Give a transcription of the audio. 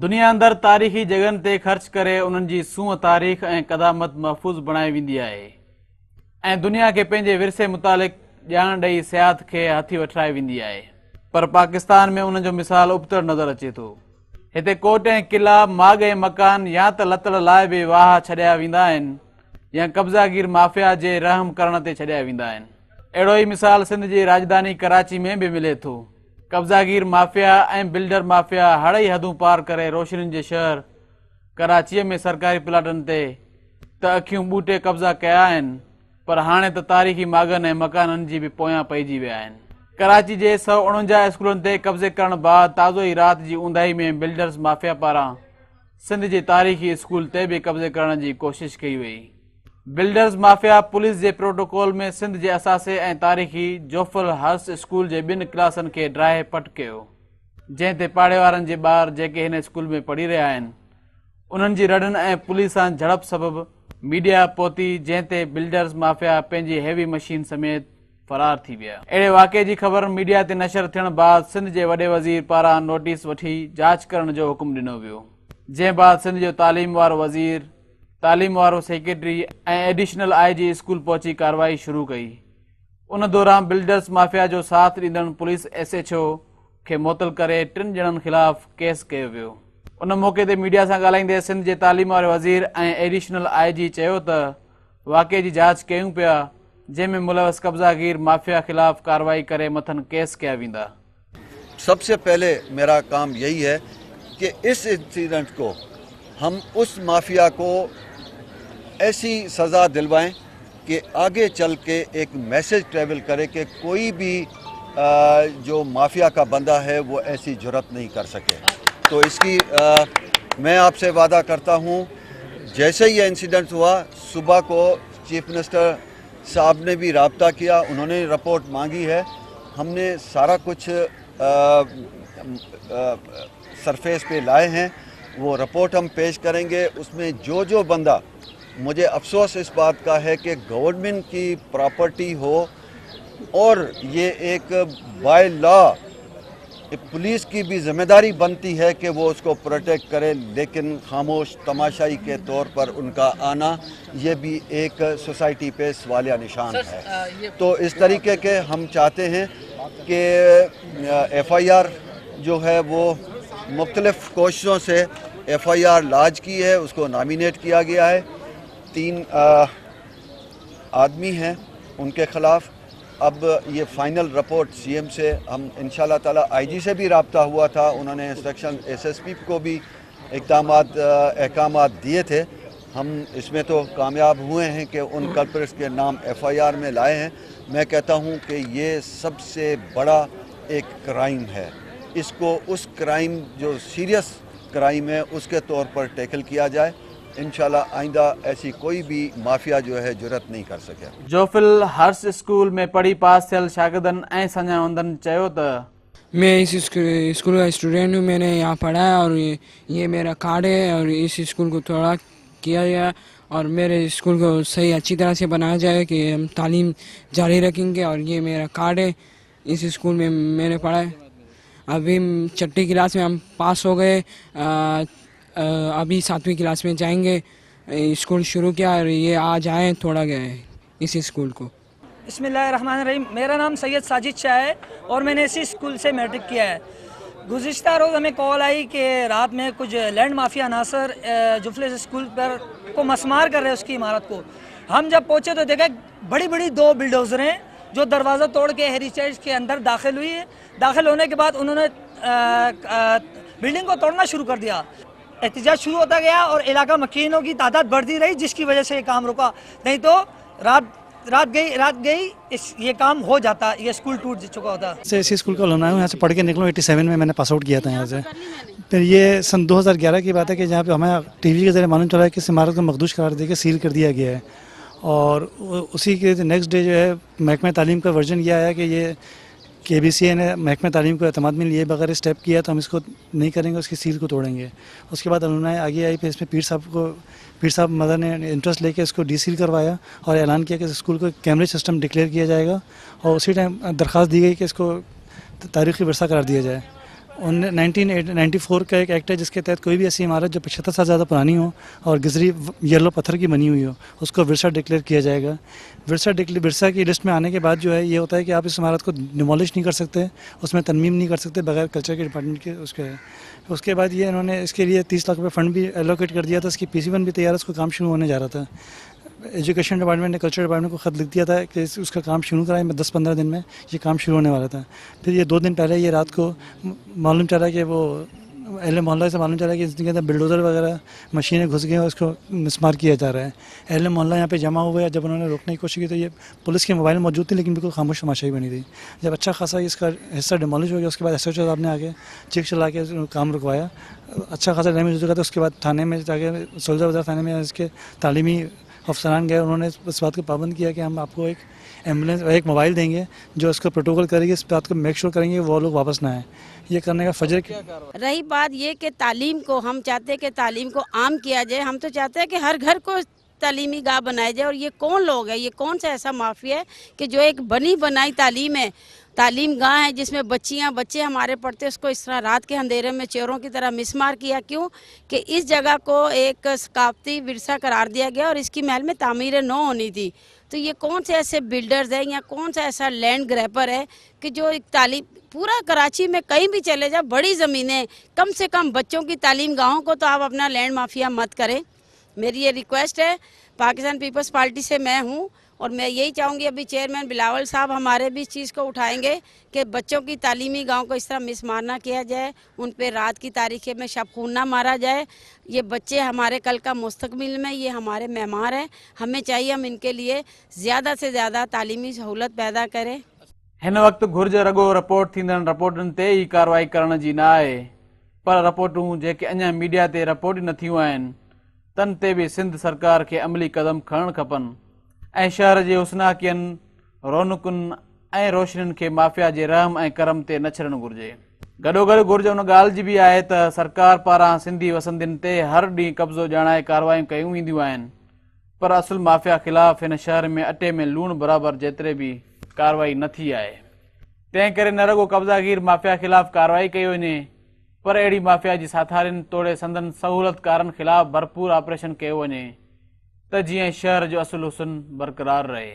दुनिया अंदर तारीख़ी जगहन ते ख़र्च करे उन्हनि जी सूंह तारीख़ ऐं क़दामत महफ़ूज़ बणाई वेंदी आहे ऐं दुनिया खे पंहिंजे विरसे मुतालिक़ ॼाण ॾेई सियाहत खे हथी वठाई वेंदी आहे। पर पाकिस्तान में उन जो मिसाल उबतड़ नज़र अचे थो। हिते कोट ऐं किला, माग ऐं मकान या त लतड़ लाइ बि वाह छॾिया वेंदा आहिनि या कब्ज़ागीर माफ़िया जे रहम करण ते छॾिया वेंदा आहिनि। अहिड़ो ई मिसाल सिंध जी राजधानी कराची में बि मिले थो। कब्ज़ागीर माफ़िया ऐं बिल्डर माफ़िया हड़ई हदूं पार करे रोशनियुनि जे शहर कराचीअ में सरकारी प्लाटनि ते त अखियूं ॿूटे कब्ज़ा कया आहिनि, पर हाणे त तारीख़ी मागनि ऐं मकाननि जी बि पोयां पइजी विया आहिनि। कराची जे 149 स्कूलनि ते कब्ज़े करण बाद ताज़ो ई राति जी ऊंदाही में बिल्डर्स माफ़िया पारां सिंध जे तारीख़ी स्कूल ते बि कब्ज़े करण जी कोशिश कई वई। बिल्डर्स माफ़िया पुलिस जे प्रोटोकॉल में सिंध जे असासे ऐं तारीख़ी जोफल हर्स स्कूल जे 2 क्लासनि खे ड्राहे पट कयो, जंहिं ते पाड़े वारनि जे ॿार जेके हिन स्कूल में पढ़ी रहिया आहिनि उन्हनि जी रड़नि ऐं पुलिस सां झड़प सबबि मीडिया पहुती, जंहिं ते बिल्डर्स माफ़िया पंहिंजी हेवी मशीन समेत फरार थी विया। अहिड़े वाक़े जी ख़बर मीडिया ते नशर थियण बाद सिंध जे वॾे वज़ीर पारां नोटिस वठी जांच करण जो हुकुम ॾिनो वियो, जंहिं बाद सिंध जो तालीम वारो वज़ीर, तालीम वारो सेक्रेटरी ऐं एडिशनल IG स्कूल पहुची कार्रवाई शुरू कई। उन दौरान बिल्डर्स माफ़िया जो साथ ॾींदड़ पुलिस SHO खे मुअतल करे 3 ॼणनि ख़िलाफ़ केस कयो वियो। उन मौक़े ते मीडिया सां ॻाल्हाईंदे सिंध जे तालीम वारे वज़ीर ऐं एडिशनल IG चयो त वाक़े जी जांच कयूं पिया, जंहिंमें मुलवस कब्ज़ागीर माफ़िया ख़िलाफ़ कार्रवाई करे मथन केस कया वेंदा। सबसे पहले मेरा काम यही है कि इस इंसिडेंट को हम उस माफिया को ऐसी सज़ा दिलवाएं कि आगे चल के एक मैसेज ट्रेवल करे कि कोई भी जो माफिया का बंदा है वो ऐसी जुर्रत नहीं कर सके। तो इसकी मैं आपसे वादा करता हूँ, जैसे ही ये इंसिडेंट हुआ सुबह को चीफ मिनिस्टर साहब ने भी रब्ता किया, उन्होंने रिपोर्ट मांगी है। हमने सारा कुछ सरफेस पे लाए हैं, वो रिपोर्ट हम पेश करेंगे। उसमें जो बंदा, मुझे अफसोस इस बात का है कि गवर्नमेंट की प्रॉपर्टी हो और ये एक बाय लॉ पुलिस की भी जिम्मेदारी बनती है कि वो उसको प्रोटेक्ट करे, लेकिन खामोश तमाशाई के तौर पर उनका आना ये भी एक सोसाइटी पे सवालिया निशान है। तो इस तरीके के हम चाहते हैं कि FIR जो है वो मुख्तलिफ़ कोशिशों से FIR लॉन्च की है, उसको नॉमिनेट किया गया है। 3 आदमी हैं उनके ख़िलाफ़। अब ये फ़ाइनल रिपोर्ट CM से हम इंशाल्लाह ताला IG से भी रब्ता हुआ था, उन्होंने इंस्ट्रक्शन SSP को भी अहकामात दिए थे। हम इसमें तो कामयाब हुए हैं कि उन कल्प्रिट्स के नाम FIR में लाए हैं। मैं कहता हूँ कि ये सबसे बड़ा एक क्राइम है, इसको उस क्राइम जो सीरियस क्राइम है उसके तौर पर टैकल किया जाए। इंशाल्लाह आइंदा ऐसी कोई भी माफिया जो है जुर्रत नहीं कर सके। जोफिल हर्स स्कूल में पढ़ी पास थियल शागिर्दनि ऐं सञावंदनि चयो त मैं इस स्कूल का स्टूडेंट हूँ, मैंने यहाँ पढ़ा है और ये मेरा कार्ड है और इस स्कूल को थोड़ा किया गया और मेरे स्कूल को सही अच्छी तरह से बनाया जाए कि हम तालीम जारी रखेंगे। और ये मेरा कार्ड है, इस स्कूल में मैंने पढ़ा है। अभी 6ठी क्लास में हम पास हो गए, अभी 7वीं क्लास में जाएंगे। स्कूल शुरू किया और ये आज आए थोड़ा गए इस स्कूल को। बिस्मिल्लाहिर्रहमानिर्रहीम। मेरा नाम सैयद साजिद शाह है और मैंने इसी स्कूल से मैट्रिक किया है। गुज़िश्ता रोज़ हमें कॉल आई कि रात में कुछ लैंड माफिया अनासर जुफले स्कूल पर को मसमार कर रहे हैं उसकी इमारत को। हम जब पहुँचे तो देखा बड़ी बड़ी 2 बिल्डोज़रें जो दरवाज़ा तोड़ के हेरिटेज के अंदर दाखिल हुई है। दाखिल होने के बाद उन्होंने बिल्डिंग को तोड़ना शुरू कर दिया। एहतजाज शुरू होता गया और इलाका मकीनों की तादाद बढ़ती रही, जिसकी वजह से ये काम रुका, नहीं तो रात गई ये काम हो जाता, ये स्कूल टूट चुका होता। इसी स्कूल का अलुमनाई हूँ, यहाँ से पढ़ के निकलूँ। 87 में मैंने पास आउट किया था यहाँ से। फिर ये सन 2011 की बात है कि जहाँ पे हमें TV के ज़रिए मालूम चला है कि इस इमारत को मखदूश करार देकर सील कर दिया गया है। और उसी के नेक्स्ट डे जो है महकमा तालीम का वर्जन ये आया कि ये KBCA ने महकमा तालीम को एतमाद में लिए बगैर स्टेप किया तो हम इसको नहीं करेंगे, उसकी सील को तोड़ेंगे। उसके बाद अलुमनाई आगे आई, फिर इसमें पीर साहब मदर ने इंटरेस्ट लेके इसको डीसील करवाया और ऐलान किया कि स्कूल को कैमरेज सिस्टम डिक्लेयर किया जाएगा। और उसी टाइम दरख्वास्त दी गई कि इसको तारीख़ी विरसा करार दिया जाए। 1994 का एक एक्ट है जिसके तहत कोई भी ऐसी इमारत जो 75 साल ज़्यादा पुरानी हो और गिजरी येलो पत्थर की बनी हुई हो उसको विरसा डिक्लेयर किया जाएगा। विरसा की लिस्ट में आने के बाद जो है ये होता है कि आप इस इमारत को डिमोलिश नहीं कर सकते, उसमें तरमीम नहीं कर सकते बगैर कल्चर के डिपार्टमेंट के उसके बाद ये इन्होंने इसके लिए 30 लाख रुपये फंड भी एलोकेट कर दिया था। इसकी PC1 भी तैयार है, उसको काम शुरू होने जा रहा था। एजुकेशन डिपार्टमेंट ने कल्चर डिपार्टमेंट को ख़त लिख दिया था कि उसका काम शुरू कराएं, 10-15 दिन में ये काम शुरू होने वाला था। फिर ये 2 दिन पहले ये रात को मालूम चला कि वो अहले मोहल्ला से मालूम चला कि इसके अंदर बिल्डोज़र वगैरह मशीनें घुस गई और उसको मिसमार किया जा रहा है। अहले मोहल्ला यहाँ पे जमा हुआ है। जब उन्होंने रोकने की कोशिश की तो ये पुलिस के मोबाइल मौजूद थी लेकिन बिल्कुल खामोश तमाशाई बनी थी। जब अच्छा खासा इसका हिस्सा डिमोलिश हो गया उसके बाद SHO साहब ने आके चेक चला के काम रुकवाया। अच्छा खासा डैमेज हो चुका था। उसके बाद थाने में जाके सोल्जर बाजार थाने में इसके तालीमी अफसरान गए, उन्होंने इस बात को पाबंद किया कि हम आपको एक एम्बुलेंस एक मोबाइल देंगे जो इसको प्रोटोकॉल करेगी, इस बात को मेक श्योर करेंगे वो लोग वापस ना आए। ये करने का फजर रही बात ये कि तालीम को हम चाहते हैं कि तालीम को आम किया जाए। हम तो चाहते हैं कि हर घर को तालीमी गाह बनाया जाए। और ये कौन लोग है, ये कौन सा ऐसा माफिया है कि जो एक बनी बनाई तालीम है, तालीम गाह है जिसमें बच्चे हमारे पढ़ते उसको इस तरह रात के अंधेरे में चोरों की तरह मिसमार किया। क्यों कि इस जगह को एक सकाफती विरसा करार दिया गया और इसकी महल में तामीर नौ होनी थी। तो ये कौन से ऐसे बिल्डर्स हैं या कौन सा ऐसा लैंड ग्रैपर है कि जो एक तालीम पूरा कराची में कहीं भी चले जाए बड़ी ज़मीनें कम से कम बच्चों की तालीम गाहों को तो आप अपना लैंड माफिया मत करें। मेरी ये रिक्वेस्ट है पाकिस्तान पीपल्स पार्टी से मैं हूँ और मैं यही चाहूँगी अभी चेयरमैन बिलावल साहब हमारे भी इस चीज़ को उठाएंगे कि बच्चों की तालीमी गांव को इस तरह मिसमार ना किया जाए, उन पे रात की तारीखें में शब खून ना मारा जाए। ये बच्चे हमारे कल का मुस्तकबिल में ये हमारे मेहमान हैं, हमें चाहिए हम इनके लिए ज़्यादा से ज़्यादा तालीमी सहूलत पैदा करें। हिन वक्त घुर्ज रगो रिपोर्ट थींदड़ रिपोर्टन ते ई कार्रवाई करण जी न आहे, पर रिपोर्टूं जेके अञा मीडिया ते रिपोर्ट न थियूं आहिनि तन ते भी सिंध सरकार के अमली कदम खणण खपनि ऐं शहर जे हुस्नाकियनि रौनकुनि ऐं रोशनियुनि खे माफ़िया जे रहम ऐं करम ते न छॾणु घुर्जे। गॾोगॾु घुर्ज उन ॻाल्हि जी बि आहे त सरकार पारां सिंधी वसंदियुनि ते हर ॾींहुं कब्ज़ो ॼाणाए कार्रवायूं कयूं वेंदियूं आहिनि, पर असुल माफ़िया ख़िलाफ़ हिन शहर में अटे में लूण बराबरि जेतिरे बि कार्रवाई न थी आहे। तंहिं करे न रुॻो कब्ज़ागीर माफ़िया ख़िलाफ़ कार्रवाई कई वञे पर अहिड़ी माफ़िया जी साथारियुनि तोड़े संदन सहूलतकारनि ख़िलाफ़ भरपूर ऑपरेशन कयो वञे त जीअं शहर जो असुल हुस्न बरक़रार रहे।